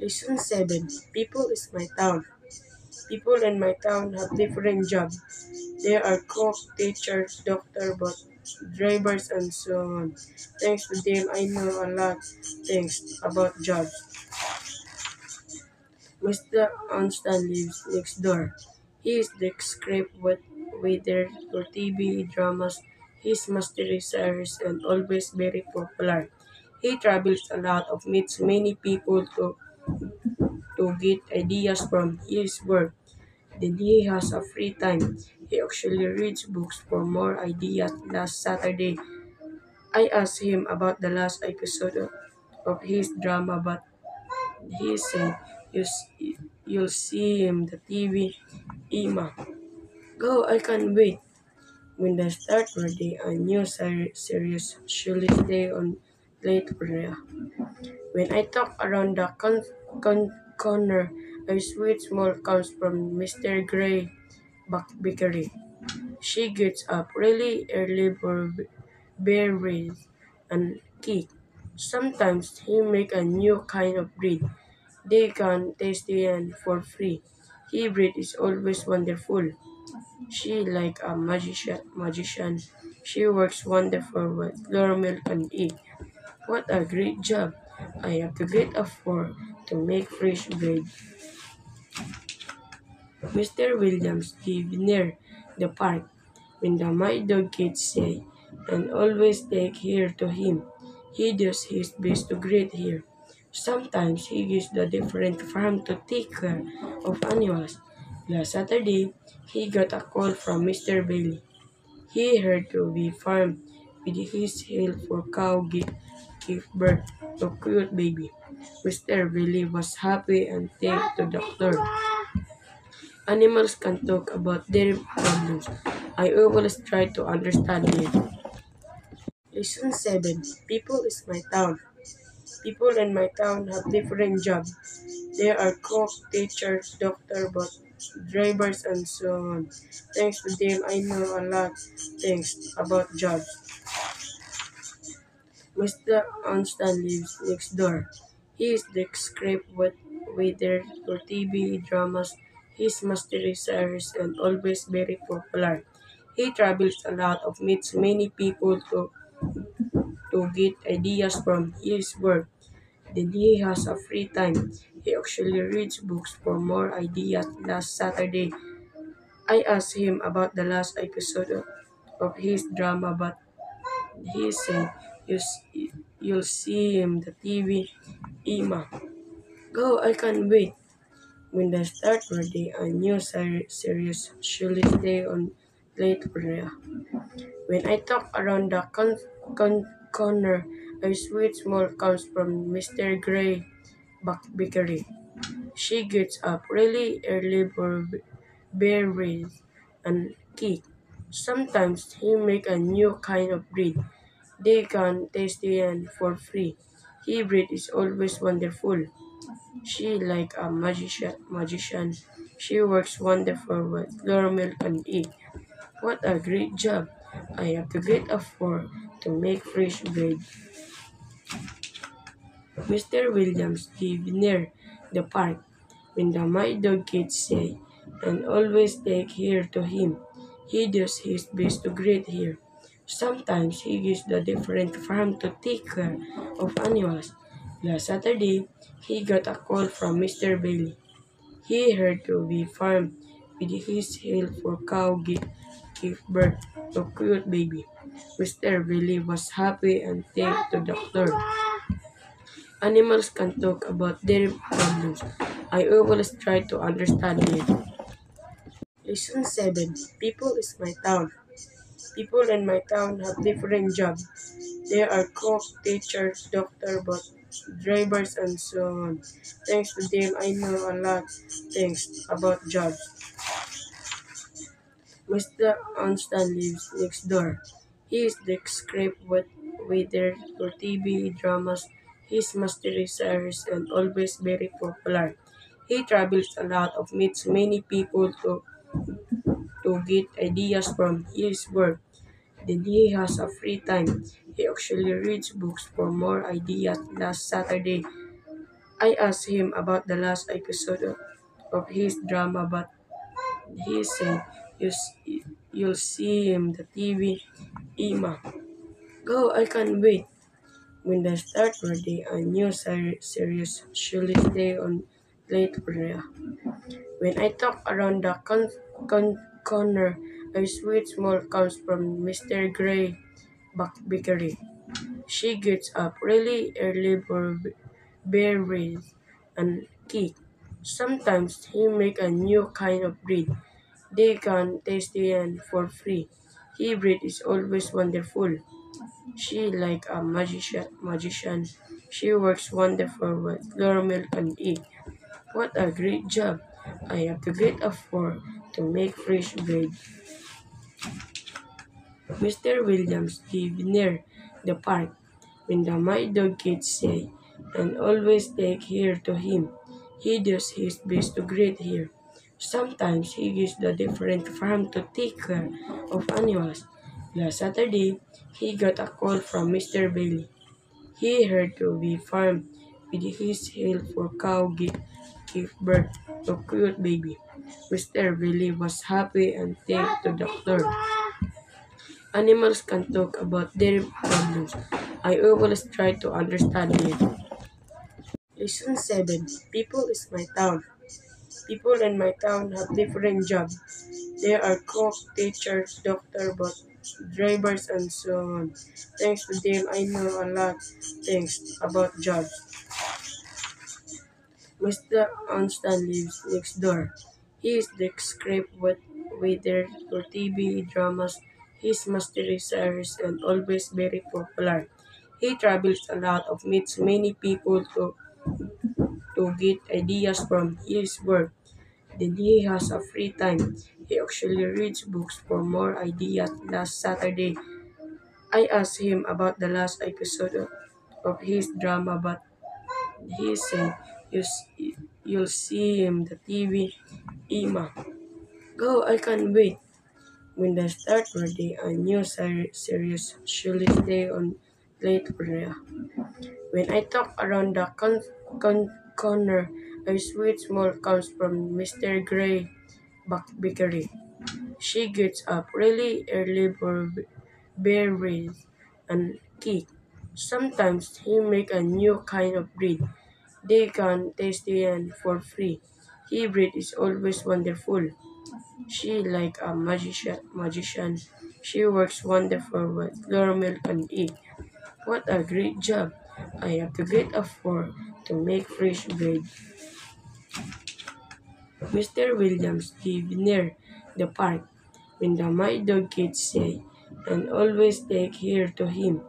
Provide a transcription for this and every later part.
Lesson 7. People is my town. People in my town have different jobs. They are cook, teachers, doctor, but drivers and so on. Thanks to them, I know a lot things about jobs. Mr. Anston lives next door. He is the script with waiter for TV dramas. His mastery series and always very popular. He travels a lot of meets many people to get ideas from his work. Then he has a free time. He actually reads books for more ideas. Last Saturday, I asked him about the last episode of his drama, but he said, you'll see him the TV. Ima. Go, I can't wait. When they start ready, a new series should stay on late area. When I talk around the corner, a sweet smell comes from Mr. Gray Bakery. She gets up really early for berries and cake. Sometimes he make a new kind of bread. They can taste it and for free. He bread is always wonderful. She like a magician. She works wonderful with flour milk and egg. What a great job. I have to get up for to make fresh bread. Mr. Williams lives near the park. When the my dog gets sick, and always take her to him. He does his best to greet her. Sometimes he gives the different farm to take care of animals. Last Saturday, he got a call from Mr. Bailey. He heard to be farm with his help for cow give birth to cute baby. Mr. Bailey was happy and thanked the doctor. Animals can talk about their problems. I always try to understand them. Lesson 7. People is my town. People in my town have different jobs. They are cook, teachers, doctor, but drivers and so on. Thanks to them, I know a lot things about jobs. Mr. Anston lives next door. He is the script with waiter for TV dramas. His mastery series and always very popular. He travels a lot of meets many people to get ideas from his work. Then he has a free time. He actually reads books for more ideas. Last Saturday, I asked him about the last episode of his drama, but he said, you'll see him the TV. Ima. Go, I can't wait. When they start ready, a new series should stay on late area. When I talk around the corner, a sweet smell comes from Mr. Gray Bakery. She gets up really early for berries and cake. Sometimes he make a new kind of bread. They can taste it and for free. He bread is always wonderful. She like a magician. She works wonderful with flour milk and egg. What a great job. I have to get up for to make fresh bread. Mr. Williams lives near the park. When the my dog gets sick, and always take her to him. He does his best to greet her. Sometimes he gives the different farm to take care of animals. Last Saturday, he got a call from Mr. Bailey. He heard to be farm with his help for cow give birth to cute baby. Mr. Bailey was happy and thanked the doctor. Animals can talk about their problems. I always try to understand them. Lesson 7. People is my town. People in my town have different jobs. They are cook, teachers, doctor, but drivers and so on. Thanks to them, I know a lot things about jobs. Mr. Anston lives next door. He is the script with waiter for TV dramas. His mastery series and always very popular. He travels a lot of meets many people to get ideas from his work. Then he has a free time. He actually reads books for more ideas. Last Saturday, I asked him about the last episode of his drama, but he said, you'll see him the TV. Ima, go, I can't wait. When they start ready, a new series should stay on late Korea. When I talk around the corner, a sweet smell comes from Mr. Gray Bakery. She gets up really early for berries and cake. Sometimes he make a new kind of bread. They can taste it and for free. He bread is always wonderful. She like a magician. She works wonderful with flour milk and egg. What a great job! I have to get up for to make fresh bread. Mr. Williams lives near the park. When the my dog kids say, and always take her to him. He does his best to greet her. Sometimes he gives the different farm to take care of animals. Last Saturday, he got a call from Mr. Bailey. He heard to be farm with his help for cow give birth to cute baby. Mr. Bailey was happy and thanked the doctor. Animals can talk about their problems. I always try to understand it. Lesson 7. People is my town. People in my town have different jobs. They are cook, teachers, doctor, but drivers and so on. Thanks to them, I know a lot things about jobs. Mr. Onstan lives next door. He is the script with waiter for TV dramas. His mastery series and always very popular. He travels a lot of meets many people to get ideas from his work. Then he has a free time. He actually reads books for more ideas. Last Saturday, I asked him about the last episode of his drama, but he said, you'll see him the TV. Ima, go, I can't wait. When they start ready, a new series should stay on late Korea. When I talk around the corner, a sweet smell comes from Mr. Gray Bakery. She gets up really early for berries and cake. Sometimes he make a new kind of bread. They can taste it and for free. He bread is always wonderful. She like a magician. She works wonderful with flour milk and egg. What a great job! I have to get up for to make fresh bread. Mr. Williams lives near the park. When the my dog kids say, and always take her to him.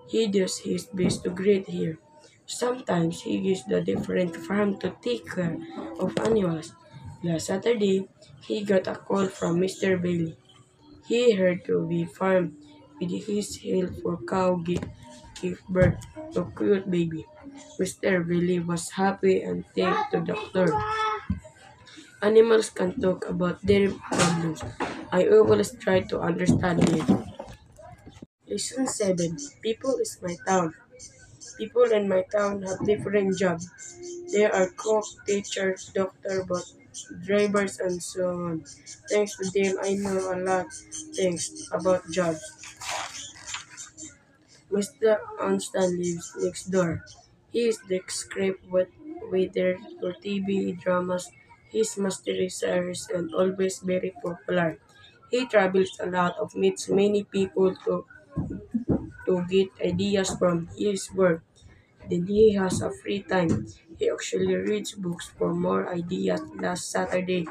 He does his best to greet her. Sometimes he gives the different farm to take care of animals. Last Saturday, he got a call from Mr. Bailey. He heard to be farm with his help for cow give birth to cute baby. Mr. Bailey was happy and thanked the doctor. Animals can talk about their problems. I always try to understand it. Lesson 7. People is my town. People in my town have different jobs. They are cook, teachers, doctor, but drivers and so on. Thanks to them, I know a lot things about jobs. Mr. Onstan lives next door. He is the script with waiter for TV dramas. His mastery series and always very popular. He travels a lot of meets many people to get ideas from his work. Then he has a free time. He actually reads books for more ideas. Last Saturday,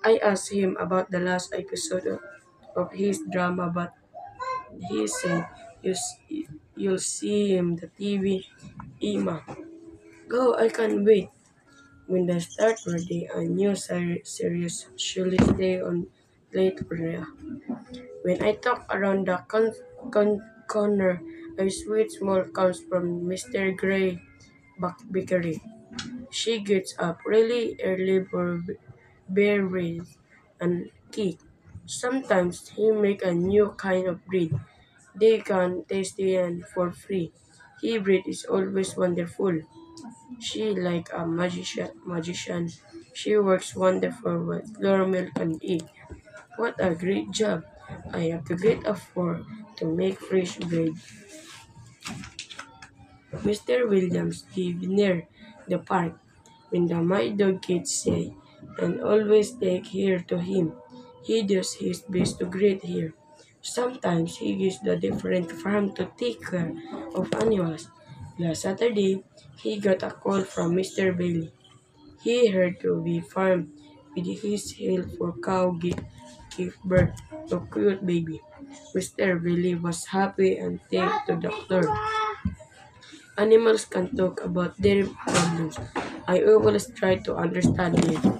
I asked him about the last episode of his drama, but he said, you'll see him the TV. Ima, go, I can't wait. When they start ready, a new series should stay on late Korea. When I talk around the corner, a sweet smell comes from Mr. Gray Bakery. She gets up really early for berries and cake. Sometimes he make a new kind of bread. They can taste it and for free. He bread is always wonderful. She like a magician. She works wonderful with caramel and egg. What a great job! I have to get up for to make fresh bread. Mr. Williams lives near the park. When the my dog kids say, and always take her to him. He does his best to greet her. Sometimes he gives the different farm to take care of animals. Last Saturday, he got a call from Mr. Bailey. He heard to be farm with his help for cow give birth to cute baby. Mr. Bailey was happy and thanked the doctor. Animals can talk about their problems. I always try to understand them.